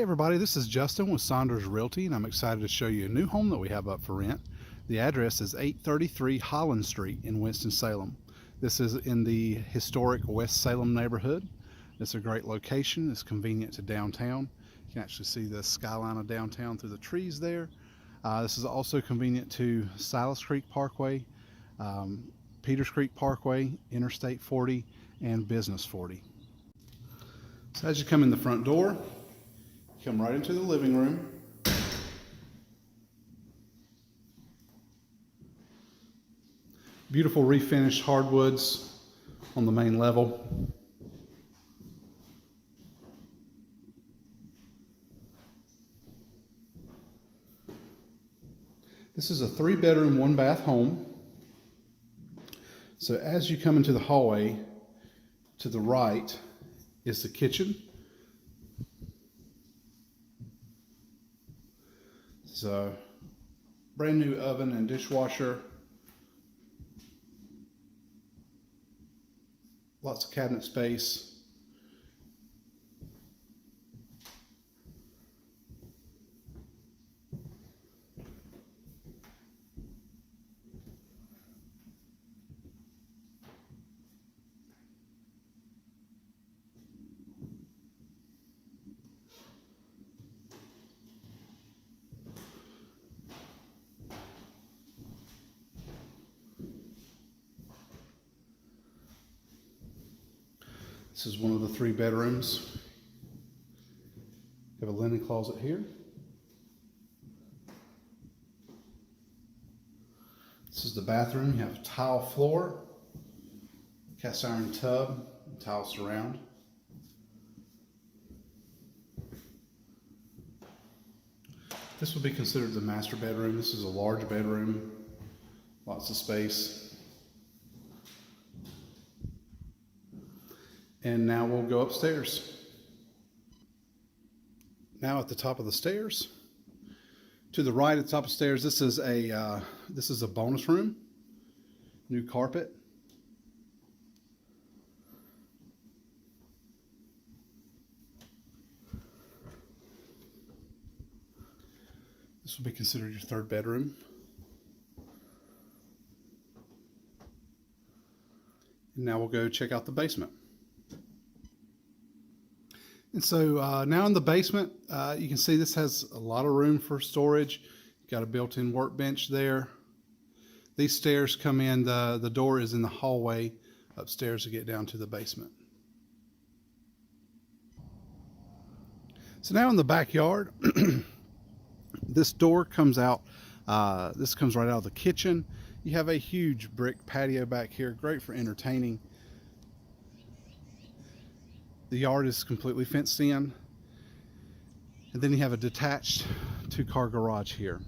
Hey everybody, this is Justin with Saunders Realty, and I'm excited to show you a new home that we have up for rent. The address is 833 Holland Street in Winston-Salem. This is in the historic West Salem neighborhood. It's a great location. It's convenient to downtown. You can actually see the skyline of downtown through the trees there. This is also convenient to Silas Creek Parkway, Peters Creek Parkway, Interstate 40, and Business 40. So as you come in the front door, come right into the living room. Beautiful refinished hardwoods on the main level. This is a 3-bedroom, 1-bath home. So as you come into the hallway, to the right is the kitchen. It's a brand new oven and dishwasher. Lots of cabinet space. This is one of the 3 bedrooms. You have a linen closet here. This is the bathroom. You have a tile floor, cast iron tub, and tile surround. This would be considered the master bedroom. This is a large bedroom, lots of space. And now we'll go upstairs. Now at the top of the stairs, to the right at the top of the stairs, this is a bonus room, new carpet. This will be considered your 3rd bedroom. And now we'll go check out the basement. And so now in the basement, you can see this has a lot of room for storage. Got a built-in workbench there. These stairs come in, the door is in the hallway upstairs to get down to the basement. So now in the backyard, this door comes out, this comes right out of the kitchen. You have a huge brick patio back here, great for entertaining. The yard is completely fenced in. And then you have a detached 2-car garage here.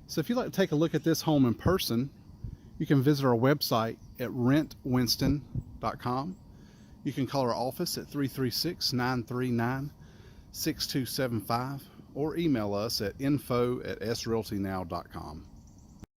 So if you'd like to take a look at this home in person, you can visit our website at rentwinston.com. You can call our office at 336-939-6275 or email us at info@srealtynow.com.